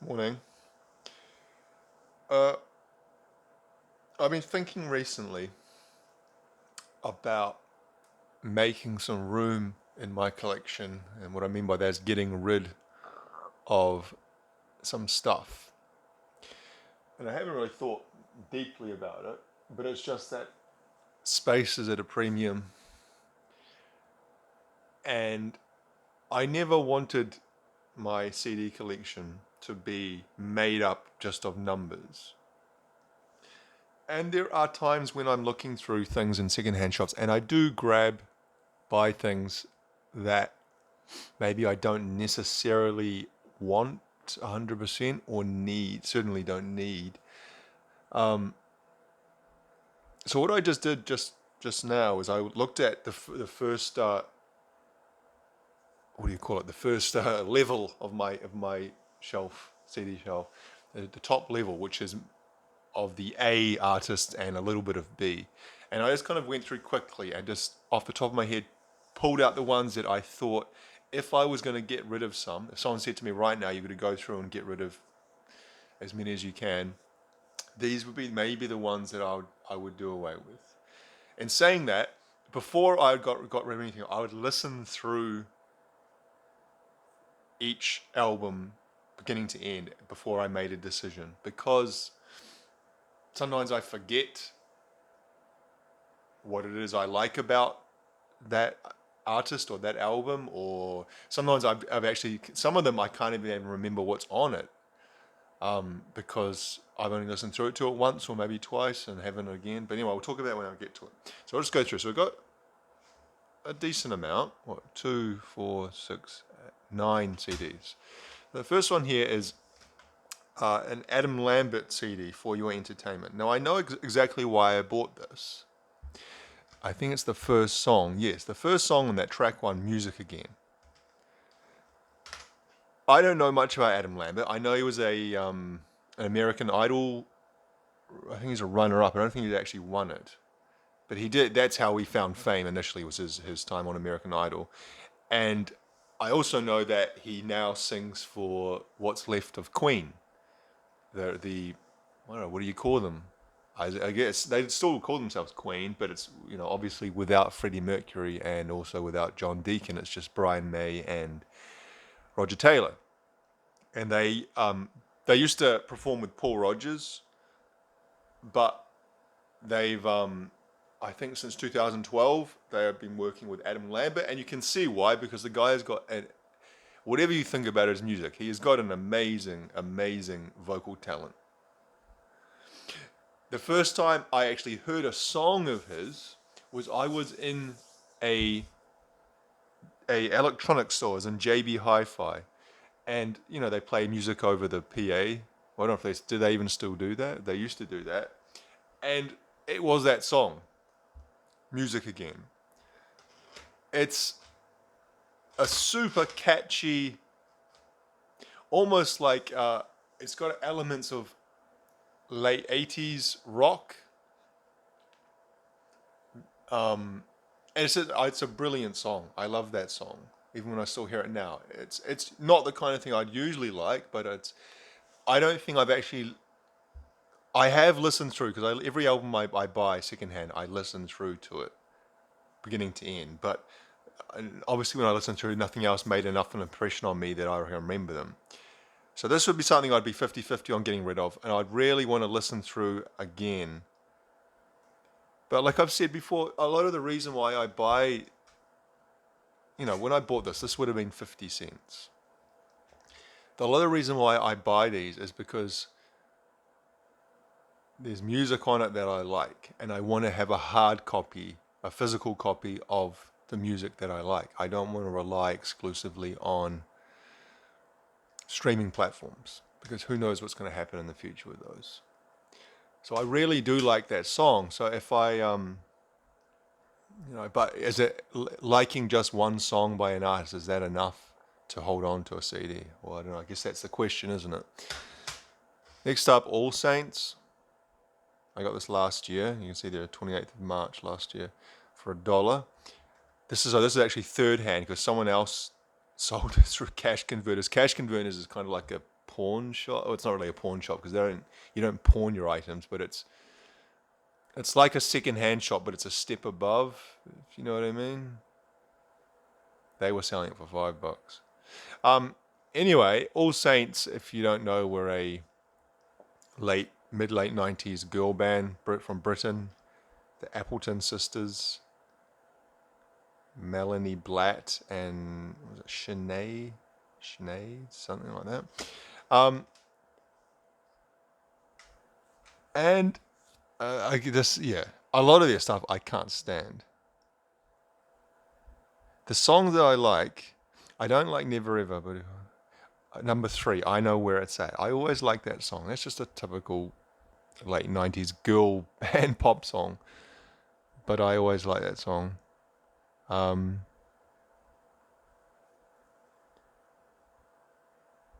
Morning. Uh, I've been thinking recently about making some room in my collection, and what I mean by that is getting rid of some stuff. And I haven't really thought deeply about it, but it's just that space is at a premium, and I never wanted my CD collection to be made up just of numbers. And there are times when I'm looking through things in secondhand shops and I do buy things that maybe I don't necessarily want 100% or need, certainly don't need. Um, so what I just did just now is I looked at the first what do you call it? The first level of my shelf, CD shelf, the top level, which is of the A artists and a little bit of B. And I just kind of went through quickly and just off the top of my head pulled out the ones that I thought if I was going to get rid of some, if someone said to me right now, you're going to go through and get rid of as many as you can, these would be maybe the ones that I would do away with. And saying that, before I got rid of anything, I would listen through each album beginning to end before I made a decision because sometimes I forget what it is I like about that artist or that album, or sometimes I've actually, some of them I can't even remember what's on it because I've only listened through it to it once or maybe twice and haven't again. But anyway, we'll talk about that when I get to it. So I'll just go through. So we've got a decent amount, what, 2, 4, 6, 9 CDs. The first one here is an Adam Lambert CD, For Your Entertainment. Now I know exactly why I bought this. I think it's the first song. Yes, the first song on that track one, Music Again. I don't know much about Adam Lambert. I know he was an American Idol. I think he's a runner-up. I don't think he actually won it, but he did. That's how he found fame initially. Was his time on American Idol, and I also know that he now sings for what's left of Queen. The I don't know, what do you call them? I guess they still call themselves Queen, but it's obviously without Freddie Mercury and also without John Deacon. It's just Brian May and Roger Taylor, and they used to perform with Paul Rodgers, but they've I think since 2012 they have been working with Adam Lambert, and you can see why, because the guy has got whatever you think about his music, he has got an amazing vocal talent. The first time I actually heard a song of his was I was in a electronic store, in JB Hi-Fi, and they play music over the PA. I don't know if do they even still do that. They used to do that, and it was that song, Music Again. It's a super catchy, almost like it's got elements of late 80s rock. And it's a brilliant song. I love that song, even when I still hear it now. It's not the kind of thing I'd usually like, but I don't think I have listened through, because every album I buy secondhand, I listen through to it, beginning to end. But obviously when I listen through, nothing else made enough an impression on me that I remember them. So this would be something I'd be 50-50 on getting rid of, and I'd really want to listen through again. But like I've said before, a lot of the reason why I buy, when I bought this would have been 50 cents. A lot of the reason why I buy these is because there's music on it that I like, and I want to have a hard copy, a physical copy of the music that I like. I don't want to rely exclusively on streaming platforms, because who knows what's going to happen in the future with those. So I really do like that song. So if I, but is it liking just one song by an artist, is that enough to hold on to a CD? Well, I don't know. I guess that's the question, isn't it? Next up, All Saints. I got this last year. You can see there, 28th of March last year, for $1. This is actually third hand, because someone else sold it through cash converters. Cash converters is kind of like a pawn shop. Oh, it's not really a pawn shop because you don't pawn your items, but it's like a second-hand shop, but it's a step above. If you know what I mean. They were selling it for $5. Anyway, All Saints, if you don't know, were a mid-late 90s girl band from Britain. The Appleton sisters, Melanie Blatt and was it Sinead, something like that. And a lot of their stuff I can't stand. The songs that I don't like Never Ever, but number 3, I Know Where It's At. I always like that song. That's just a typical late 90s girl band pop song. But I always like that song.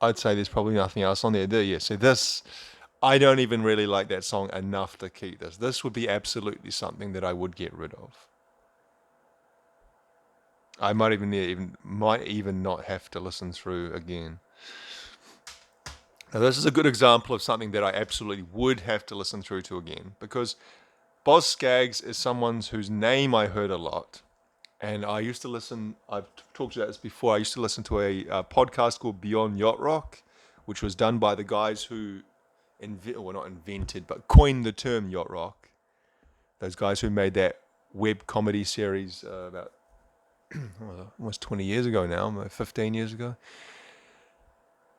I'd say there's probably nothing else on there. Yeah, so this, I don't even really like that song enough to keep this. This would be absolutely something that I would get rid of. I might even not have to listen through again. Now this is a good example of something that I absolutely would have to listen through to again, because Boz Scaggs is someone whose name I heard a lot, and I used to listen. I've talked about this before. I used to listen to a podcast called Beyond Yacht Rock, which was done by the guys who not invented, but coined the term yacht rock. Those guys who made that web comedy series about almost 20 years ago now, 15 years ago.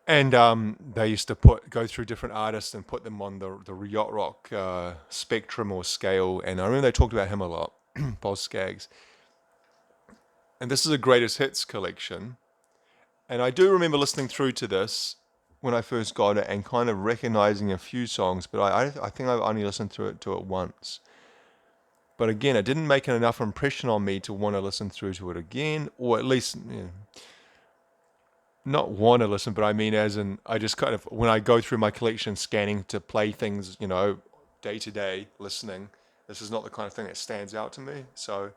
And they used to go through different artists and put them on the yacht rock spectrum or scale. And I remember they talked about him a lot, Boz Scaggs. And this is a greatest hits collection. And I do remember listening through to this when I first got it and kind of recognizing a few songs, but I think I've only listened to it once. But again, it didn't make enough impression on me to want to listen through to it again, or at least, not want to listen, but I mean as in, I just kind of, when I go through my collection scanning to play things, day to day, listening, this is not the kind of thing that stands out to me. So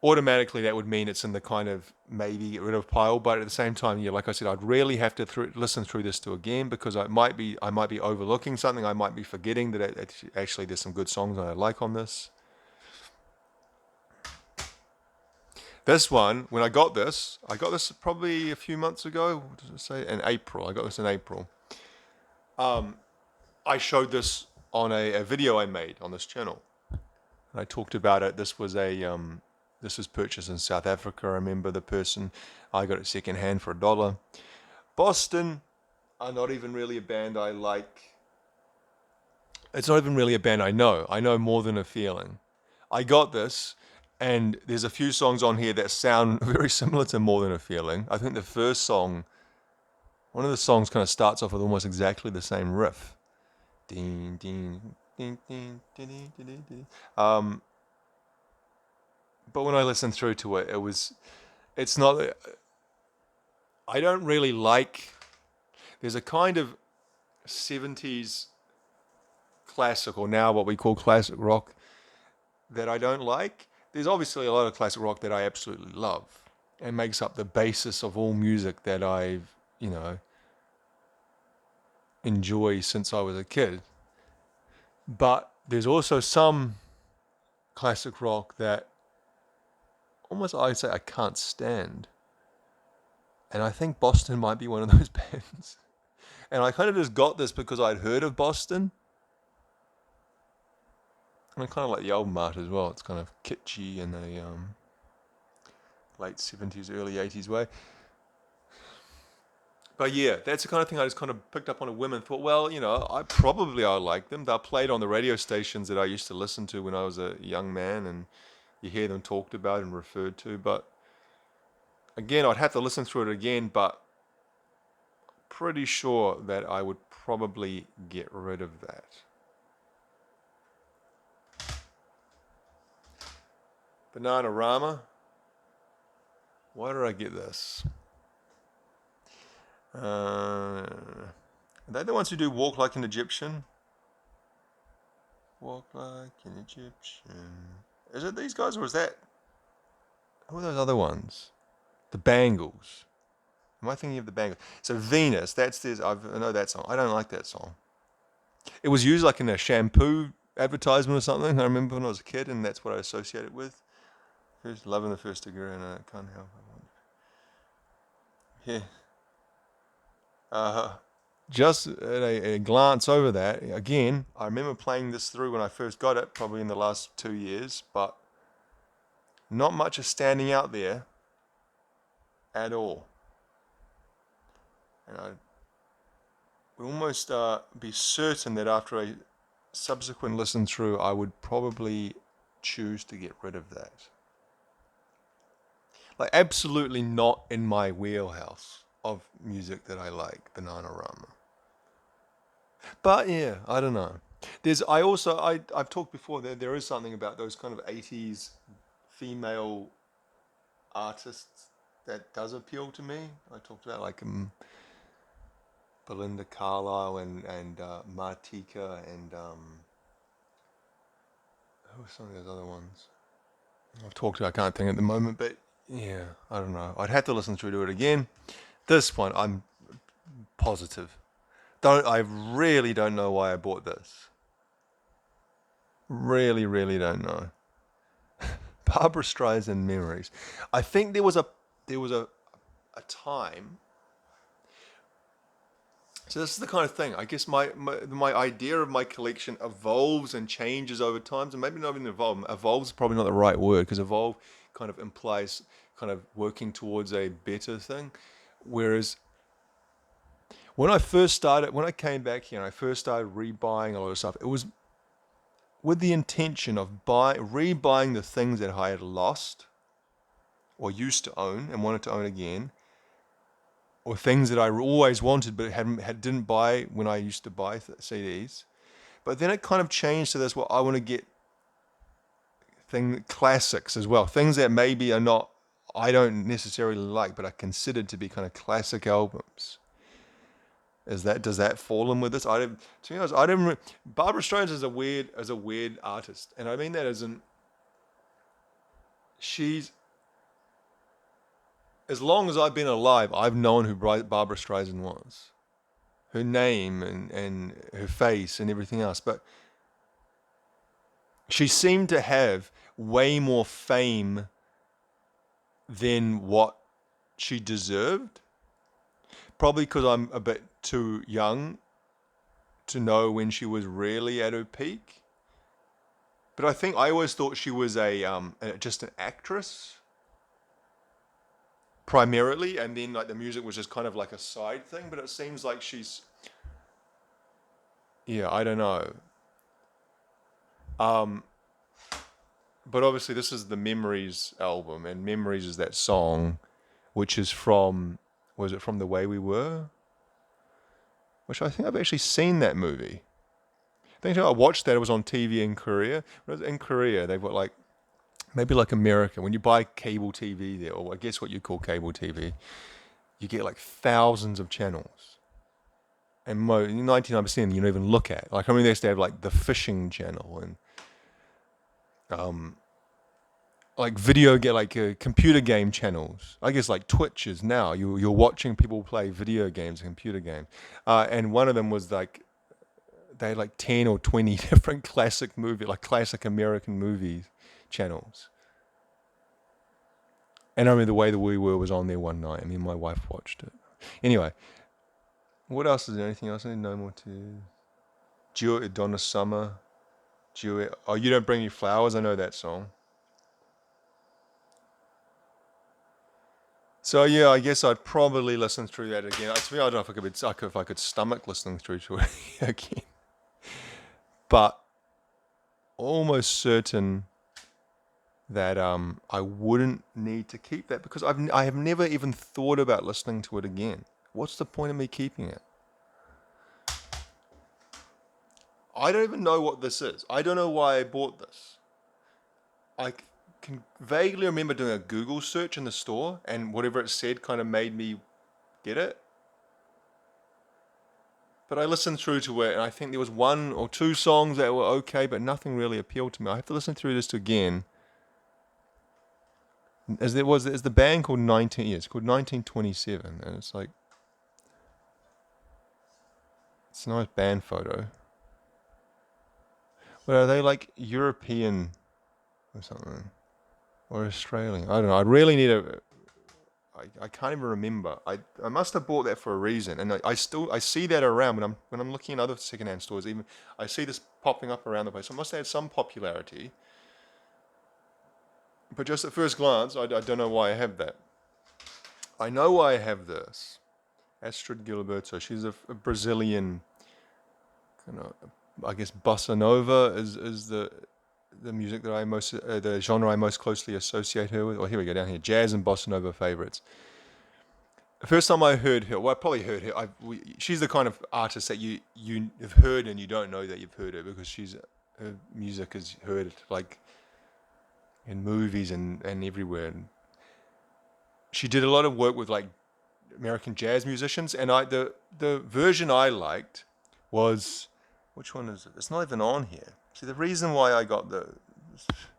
automatically that would mean it's in the kind of maybe get rid of pile, but at the same time, like I said, I'd really have to listen through this to again, because I might be overlooking something. I might be forgetting that actually there's some good songs that I like on this. This one, when I got this probably a few months ago. What does it say? In April. I got this in April. I showed this on a video I made on this channel. And I talked about it. This was purchased in South Africa. I remember the person. I got it secondhand for $1. Boston are not even really a band I like. It's not even really a band I know. I know More Than a Feeling. I got this, and there's a few songs on here that sound very similar to More Than a Feeling. I think the first song, one of the songs kind of starts off with almost exactly the same riff. Ding, ding, ding, ding, ding, ding, ding, ding. But when I listened through to it, it's not, I don't really like, there's a kind of 70s classic, or now what we call classic rock, that I don't like. There's obviously a lot of classic rock that I absolutely love and makes up the basis of all music that I've, enjoy since I was a kid. But there's also some classic rock that almost I'd say I can't stand. And I think Boston might be one of those bands. And I kind of just got this because I'd heard of Boston. And I kind of like the album art as well. It's kind of kitschy in a late 70s, early 80s way. But yeah, that's the kind of thing I just kind of picked up on a whim and thought, well, I like them. They're played on the radio stations that I used to listen to when I was a young man, and you hear them talked about and referred to. But again, I'd have to listen through it again, but pretty sure that I would probably get rid of that. Bananarama. Why did I get this? Are they the ones who do Walk Like an Egyptian? Walk Like an Egyptian. Is it these guys, or is that... Who are those other ones? The Bangles. Am I thinking of the Bangles? So Venus, I know that song. I don't like that song. It was used like in a shampoo advertisement or something. I remember when I was a kid, and that's what I associate it with. First love in the first degree, and I can't help it. Yeah. Just at a glance over that, again, I remember playing this through when I first got it, probably in the last 2 years, but not much is standing out there at all. And I'd almost be certain that after a subsequent listen through, I would probably choose to get rid of that. Like, absolutely not in my wheelhouse of music that I like, Bananarama. But yeah, I don't know. I've talked before that there is something about those kind of 80s female artists that does appeal to me. I talked about like Belinda Carlisle and Martika and who are some of those other ones? I've talked about, I can't think at the moment, but yeah, I don't know. I'd have to listen through to it again. This one, I'm positive. I really don't know why I bought this. Really, really don't know. Barbra Streisand memories. I think there was a time. So this is the kind of thing. I guess my idea of my collection evolves and changes over time. So maybe not even evolve. Evolves is probably not the right word, because evolve kind of implies kind of working towards a better thing. Whereas when I came back here and I first started rebuying a lot of stuff, it was with the intention of rebuying the things that I had lost or used to own and wanted to own again, or things that I always wanted but didn't buy when I used to buy CDs. But then it kind of changed to this, well, I want to get classics as well, things that maybe I don't necessarily like, but are considered to be kind of classic albums. Does that fall in with this? To be honest, Barbra Streisand is a weird artist, and I mean that as in she's, as long as I've been alive, I've known who Barbra Streisand was, her name and her face and everything else, but she seemed to have way more fame than what she deserved. Probably because I'm a bit too young to know when she was really at her peak. But I think I always thought she was just an actress primarily, and then like the music was just kind of like a side thing. But it seems like I don't know. But obviously this is the Memories album, and Memories is that song, which is was it from The Way We Were? Which I think I've actually seen that movie. I think I watched that. It was on TV in Korea. When I was in Korea, they've got maybe like America. When you buy cable TV there, or I guess what you call cable TV, you get like thousands of channels. And 99% of them you don't even look at. Like, I mean, they used to have like the fishing channel and like computer game channels. I guess like Twitch is now. You're watching people play video games, computer games. And one of them was like, they had like 10 or 20 different classic American movies channels. And I remember The Way That We Were was on there one night. I mean, my wife watched it. Anyway, what else is there? Anything else? I need no more to... Duet, Donna Summer. Duet. Oh, You Don't Bring Me Flowers. I know that song. So yeah, I guess I'd probably listen through that again. To me, I don't know if I could stomach listening through to it again. But almost certain that I wouldn't need to keep that, because I have never even thought about listening to it again. What's the point of me keeping it? I don't even know what this is. I don't know why I bought this. I can vaguely remember doing a Google search in the store, and whatever it said kind of made me get it. But I listened through to it, and I think there was 1 or 2 songs that were okay, but nothing really appealed to me. I have to listen through this again Is the band called 19? Yeah, it's called 1927, and it's like it's a nice band photo. But are they like European or something, or Australian? I don't know. I really need a. I can't even remember. I must have bought that for a reason, and I see that around when I'm looking in other secondhand stores. Even I see this popping up around the place. So it must have had some popularity. But just at first glance, I don't know why I have that. I know why I have this. Astrid Gilberto. She's a Brazilian, kind of, I guess bossa nova is the music that the genre I most closely associate her with. Oh, here we go down here. Jazz and bossa nova favorites. The first time I heard her, well, I probably heard her. She's the kind of artist that you have heard and you don't know that you've heard her because her music is heard like in movies and everywhere. And she did a lot of work with like American jazz musicians, and the version I liked was, which one is it? It's not even on here. See, the reason why I got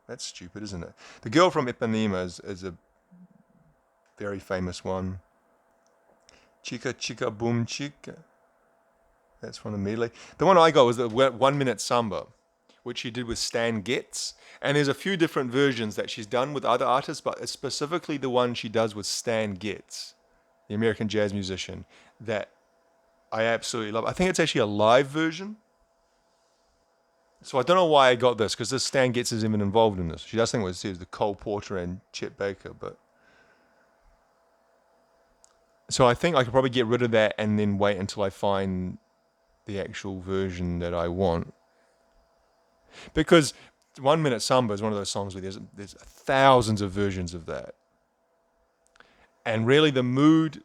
that's stupid, isn't it? The Girl from Ipanema is a very famous one. Chica Chica Boom Chica. That's from the medley. The one I got was the 1 Minute Samba, which she did with Stan Getz. And there's a few different versions that she's done with other artists, but it's specifically the one she does with Stan Getz, the American jazz musician, that I absolutely love. I think it's actually a live version. So I don't know why I got this, because this Stan Getz is even involved in this. She does think it was the Cole Porter and Chet Baker, but... So I think I could probably get rid of that and then wait until I find the actual version that I want. Because 1 Minute Samba is one of those songs where there's thousands of versions of that. And really the mood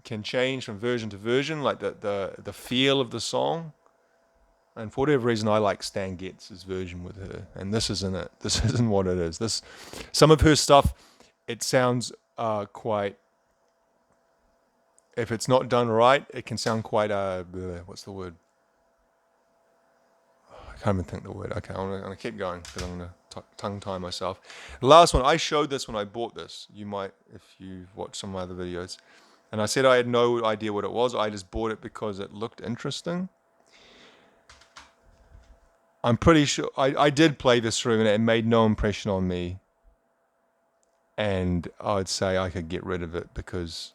can change from version to version, like the feel of the song. And for whatever reason, I like Stan Getz's version with her. And this isn't it. This isn't what it is. Some of her stuff, it sounds quite... If it's not done right, it can sound quite, what's the word? I can't even think the word. Okay, I'm going to keep going because I'm going to tongue tie myself. The last one, I showed this when I bought this. You might, if you've watched some of my other videos. And I said I had no idea what it was. I just bought it because it looked interesting. I'm pretty sure, I did play this through and it made no impression on me. And I'd say I could get rid of it because...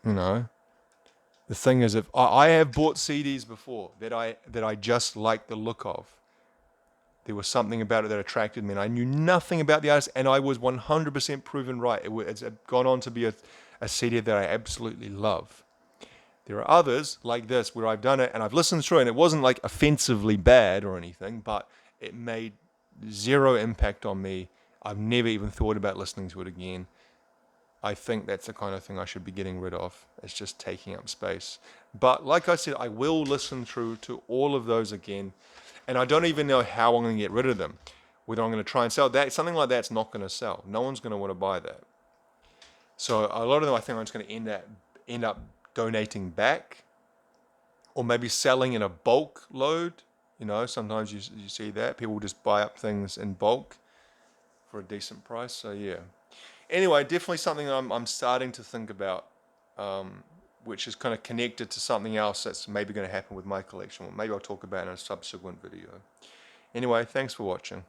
You know, the thing is, if I have bought CDs before that I just liked the look of, there was something about it that attracted me, and I knew nothing about the artist, and I was 100% proven right. It's gone on to be a CD that I absolutely love. There are others like this where I've done it and I've listened through, and it wasn't like offensively bad or anything, but it made zero impact on me. I've never even thought about listening to it again. I think that's the kind of thing I should be getting rid of. It's just taking up space. But like I said, I will listen through to all of those again. And I don't even know how I'm going to get rid of them. Whether I'm going to try and sell that. Something like that's not going to sell. No one's going to want to buy that. So a lot of them I think I'm just going to end up donating back. Or maybe selling in a bulk load. You know, sometimes you see that. People just buy up things in bulk for a decent price. So yeah. Anyway, definitely something I'm starting to think about, which is kind of connected to something else that's maybe going to happen with my collection. Maybe I'll talk about it in a subsequent video. Anyway, thanks for watching.